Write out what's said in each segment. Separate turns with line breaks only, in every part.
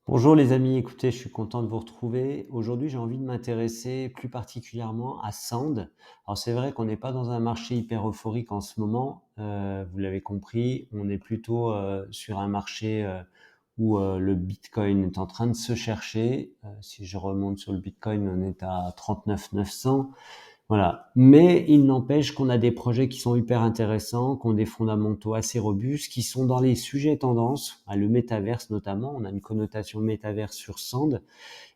Bonjour les amis, écoutez, je suis content de vous retrouver. Aujourd'hui, j'ai envie de m'intéresser plus particulièrement à Sand. Alors c'est vrai qu'on n'est pas dans un marché hyper euphorique en ce moment, vous l'avez compris, on est plutôt sur un marché où le Bitcoin est en train de se chercher. Si je remonte sur le Bitcoin, on est à 39 900. Voilà. Mais il n'empêche qu'on a des projets qui sont hyper intéressants, qui ont des fondamentaux assez robustes, qui sont dans les sujets tendances, le métaverse notamment. On a une connotation métaverse sur Sand.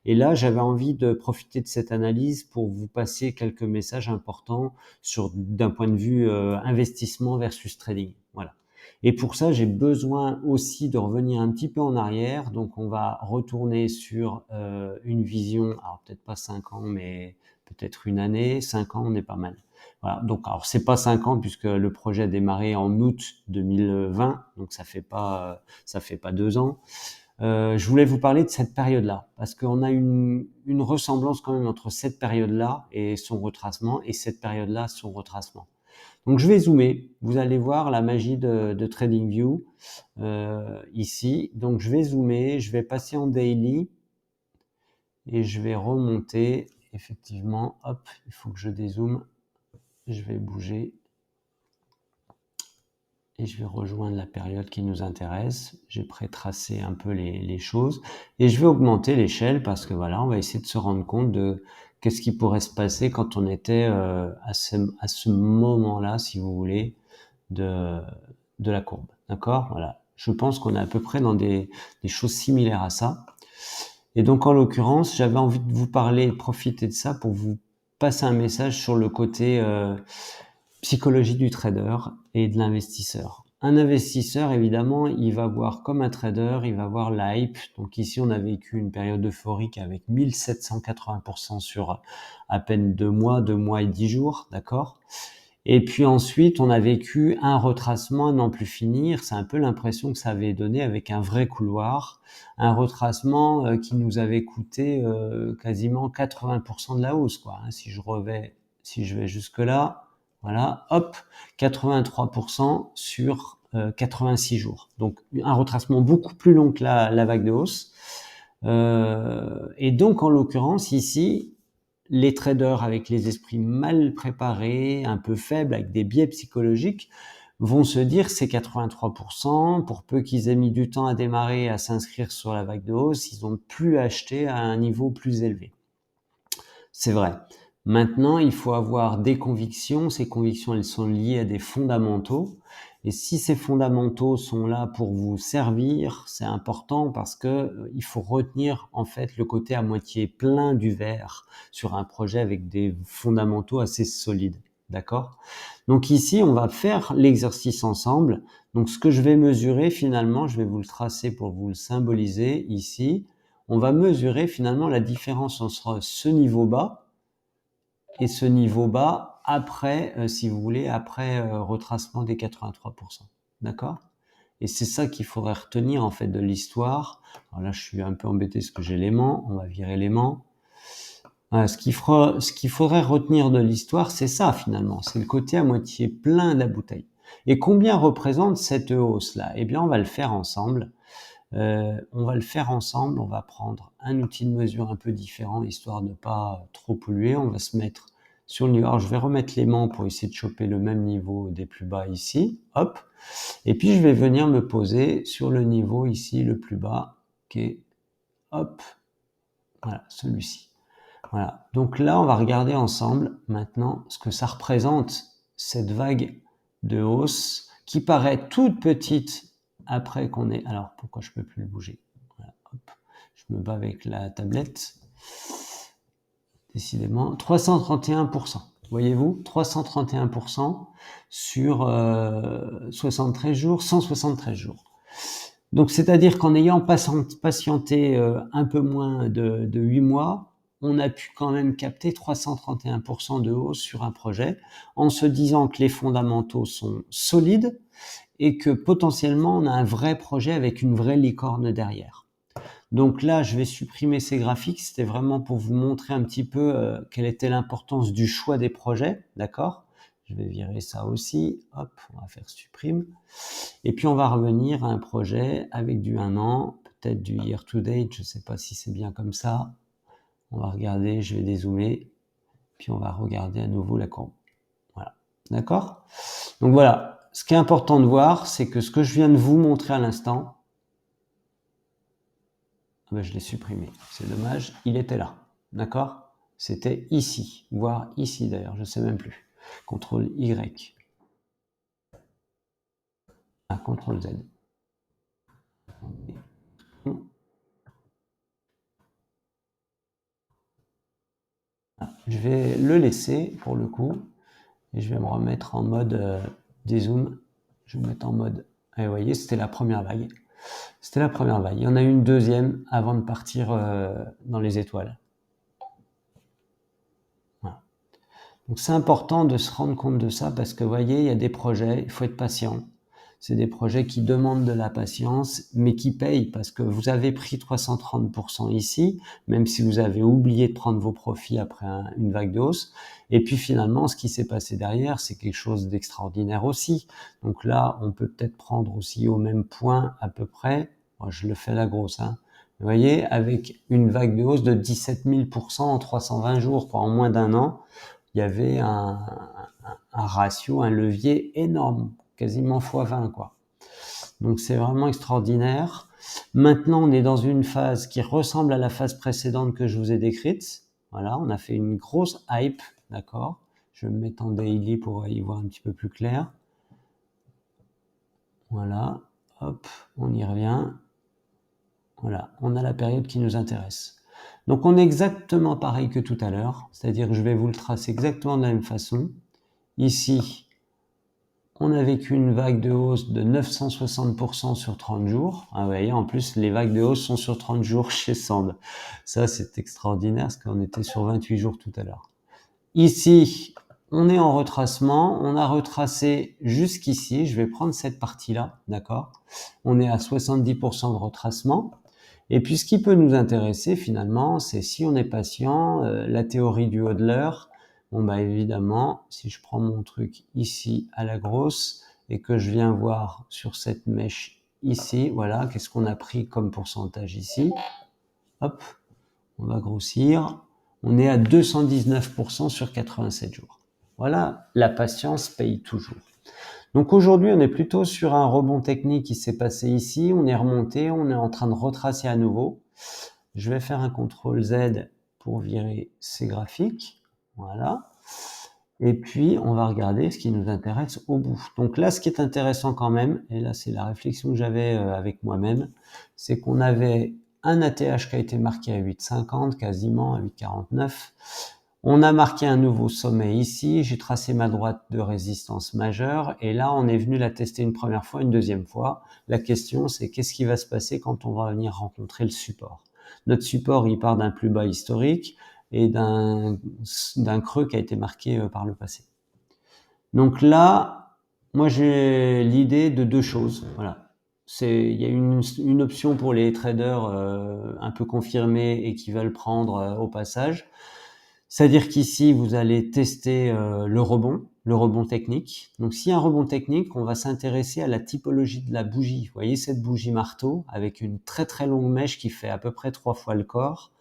Et là, j'avais envie de profiter de cette analyse pour vous passer quelques messages importants sur d'un point de vue investissement versus trading. Voilà. Et pour ça, j'ai besoin aussi de revenir un petit peu en arrière. Donc, on va retourner sur une vision, alors peut-être pas 5 ans, mais peut-être une année. 5 ans, on est pas mal. Voilà. Donc, alors c'est pas 5 ans puisque le projet a démarré en août 2020, donc ça fait pas 2 ans. Je voulais vous parler de cette période-là, parce qu'on a une ressemblance quand même entre cette période-là et son retracement, et cette période-là, son retracement. Donc je vais zoomer, vous allez voir la magie de TradingView ici. Donc je vais zoomer, je vais passer en daily, et je vais remonter, effectivement, hop, il faut que je dézoome, je vais bouger, et je vais rejoindre la période qui nous intéresse. J'ai pré-tracé un peu les choses et je vais augmenter l'échelle parce que voilà, on va essayer de se rendre compte de qu'est-ce qui pourrait se passer quand on était à ce moment-là, si vous voulez, de, de la courbe. D'accord? Voilà. Je pense qu'on est à peu près dans des choses similaires à ça. Et donc, en l'occurrence, j'avais envie de vous parler, de profiter de ça pour vous passer un message sur le côté psychologie du trader et de l'investisseur. Un investisseur, évidemment, il va voir comme un trader, il va voir la hype. Donc ici, on a vécu une période euphorique avec 1780% sur à peine 2 mois et 10 jours, d'accord? Et puis ensuite, on a vécu un retracement à n'en plus finir. C'est un peu l'impression que ça avait donné avec un vrai couloir. Un retracement qui nous avait coûté quasiment 80% de la hausse, quoi. Si je vais jusque-là, voilà, hop, 83% sur 86 jours. Donc un retracement beaucoup plus long que la vague de hausse. Et donc en l'occurrence ici, les traders avec les esprits mal préparés, un peu faibles, avec des biais psychologiques, vont se dire c'est 83%, pour peu qu'ils aient mis du temps à démarrer, à s'inscrire sur la vague de hausse, ils ont plus acheté à un niveau plus élevé. C'est vrai. Maintenant, il faut avoir des convictions. Ces convictions, elles sont liées à des fondamentaux. Et si ces fondamentaux sont là pour vous servir, c'est important parce que il faut retenir en fait le côté à moitié plein du verre sur un projet avec des fondamentaux assez solides. D'accord? Donc ici, on va faire l'exercice ensemble. Donc ce que je vais mesurer finalement, je vais vous le tracer pour vous le symboliser ici. On va mesurer finalement la différence entre ce niveau bas et ce niveau bas après, si vous voulez, après retracement des 83%. D'accord? Et c'est ça qu'il faudrait retenir en fait de l'histoire. Alors là, je suis un peu embêté parce que j'ai l'aimant. On va virer l'aimant. Voilà, ce qu'il faudrait retenir de l'histoire, c'est ça finalement. C'est le côté à moitié plein de la bouteille. Et combien représente cette hausse-là? Eh bien, on va le faire ensemble. On va le faire ensemble, on va prendre un outil de mesure un peu différent, histoire de ne pas trop polluer. On va se mettre sur le niveau. Alors, je vais remettre l'aimant pour essayer de choper le même niveau des plus bas ici. Hop. Et puis, je vais venir me poser sur le niveau ici, le plus bas, qui est, hop, voilà, celui-ci. Voilà. Donc là, on va regarder ensemble maintenant ce que ça représente, cette vague de hausse qui paraît toute petite après qu'on ait... Alors, pourquoi je peux plus le bouger? Voilà, hop. Je me bats avec la tablette. Décidément, 331%. Voyez-vous, 331% sur 73 jours, 173 jours. Donc, c'est-à-dire qu'en ayant patienté un peu moins de 8 mois, on a pu quand même capter 331% de hausse sur un projet en se disant que les fondamentaux sont solides et que potentiellement on a un vrai projet avec une vraie licorne derrière. Donc là, je vais supprimer ces graphiques. C'était vraiment pour vous montrer un petit peu quelle était l'importance du choix des projets. D'accord? Je vais virer ça aussi. Hop, on va faire supprime. Et puis, on va revenir à un projet avec du 1 an, peut-être du year to date, je ne sais pas si c'est bien comme ça. On va regarder, je vais dézoomer, puis on va regarder à nouveau la courbe. Voilà, d'accord? Donc voilà, ce qui est important de voir, c'est que ce que je viens de vous montrer à l'instant, ben je l'ai supprimé, c'est dommage, il était là, d'accord? C'était ici, voire ici d'ailleurs, je ne sais même plus. CTRL Y. Ah, CTRL Z. Je vais le laisser pour le coup et je vais me remettre en mode dézoom. Je vais me mettre en mode. Et vous voyez, c'était la première vague. C'était la première vague. Il y en a une deuxième avant de partir dans les étoiles. Voilà. Donc c'est important de se rendre compte de ça parce que vous voyez, il y a des projets, il faut être patient. C'est des projets qui demandent de la patience, mais qui payent parce que vous avez pris 330% ici, même si vous avez oublié de prendre vos profits après une vague de hausse. Et puis finalement, ce qui s'est passé derrière, c'est quelque chose d'extraordinaire aussi. Donc là, on peut peut-être prendre aussi au même point à peu près. Moi, je le fais la grosse, hein. Vous voyez, avec une vague de hausse de 17 000% en 320 jours, quoi, en moins d'un an, il y avait un ratio, un levier énorme, quasiment x20, quoi. Donc c'est vraiment extraordinaire. Maintenant, on est dans une phase qui ressemble à la phase précédente que je vous ai décrite. Voilà, on a fait une grosse hype, d'accord? Je vais me mettre en daily pour y voir un petit peu plus clair. Voilà, hop, on y revient. Voilà, on a la période qui nous intéresse. Donc on est exactement pareil que tout à l'heure, c'est-à-dire que je vais vous le tracer exactement de la même façon. Ici, on a vécu une vague de hausse de 960% sur 30 jours. Ah, vous voyez, en plus, les vagues de hausse sont sur 30 jours chez Sand. Ça, c'est extraordinaire, parce qu'on était sur 28 jours tout à l'heure. Ici, on est en retracement. On a retracé jusqu'ici. Je vais prendre cette partie-là, d'accord? On est à 70% de retracement. Et puis, ce qui peut nous intéresser, finalement, c'est si on est patient, la théorie du hodler. Bon, bah évidemment, si je prends mon truc ici à la grosse et que je viens voir sur cette mèche ici, voilà, qu'est-ce qu'on a pris comme pourcentage ici? Hop, on va grossir. On est à 219% sur 87 jours. Voilà, la patience paye toujours. Donc aujourd'hui, on est plutôt sur un rebond technique qui s'est passé ici. On est remonté, on est en train de retracer à nouveau. Je vais faire un CTRL Z pour virer ces graphiques. Voilà. Et puis, on va regarder ce qui nous intéresse au bout. Donc là, ce qui est intéressant quand même, et là, c'est la réflexion que j'avais avec moi-même, c'est qu'on avait un ATH qui a été marqué à 8,50, quasiment à 8,49. On a marqué un nouveau sommet ici. J'ai tracé ma droite de résistance majeure. Et là, on est venu la tester une première fois, une deuxième fois. La question, c'est qu'est-ce qui va se passer quand on va venir rencontrer le support? Notre support, il part d'un plus bas historique et d'un creux qui a été marqué par le passé. Donc là, moi j'ai l'idée de deux choses. Voilà. Il y a une option pour les traders un peu confirmés et qui veulent prendre au passage. C'est-à-dire qu'ici, vous allez tester le rebond technique. Donc s'il y a un rebond technique, on va s'intéresser à la typologie de la bougie. Vous voyez cette bougie marteau avec une très très longue mèche qui fait à peu près 3 fois le corps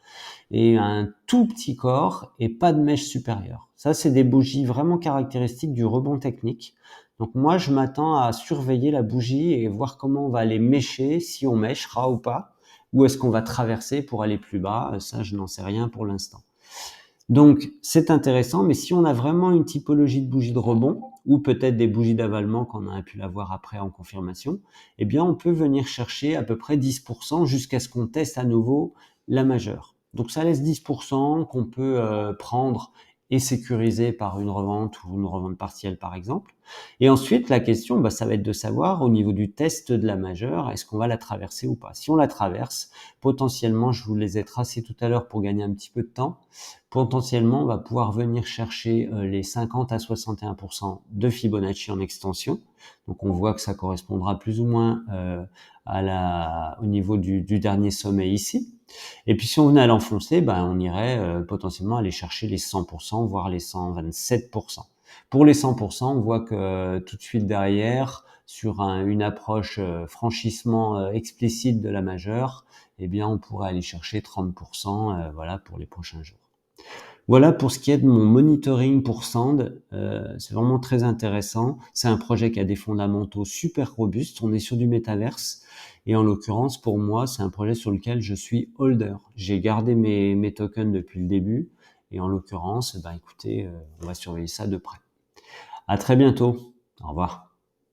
et un tout petit corps et pas de mèche supérieure. Ça, c'est des bougies vraiment caractéristiques du rebond technique. Donc moi, je m'attends à surveiller la bougie et voir comment on va aller mècher, si on mèchera ou pas, ou est-ce qu'on va traverser pour aller plus bas. Ça, je n'en sais rien pour l'instant. Donc, c'est intéressant, mais si on a vraiment une typologie de bougie de rebond, ou peut-être des bougies d'avalement qu'on a pu l'avoir après en confirmation, eh bien, on peut venir chercher à peu près 10% jusqu'à ce qu'on teste à nouveau la majeure. Donc, ça laisse 10% qu'on peut prendre et sécuriser par une revente ou une revente partielle, par exemple. Et ensuite, la question, ça va être de savoir au niveau du test de la majeure, est-ce qu'on va la traverser ou pas? Si on la traverse, potentiellement, je vous les ai tracés tout à l'heure pour gagner un petit peu de temps, potentiellement, on va pouvoir venir chercher les 50 à 61% de Fibonacci en extension. Donc, on voit que ça correspondra plus ou moins au niveau du dernier sommet ici. Et puis, si on venait à l'enfoncer, on irait potentiellement aller chercher les 100%, voire les 127%. Pour les 100%, on voit que tout de suite derrière, sur une approche franchissement explicite de la majeure, eh bien on pourrait aller chercher 30% voilà, pour les prochains jours. Voilà pour ce qui est de mon monitoring pour Sand. C'est vraiment très intéressant. C'est un projet qui a des fondamentaux super robustes. On est sur du métaverse. Et en l'occurrence, pour moi, c'est un projet sur lequel je suis holder. J'ai gardé mes tokens depuis le début. Et en l'occurrence, écoutez, on va surveiller ça de près. À très bientôt. Au revoir.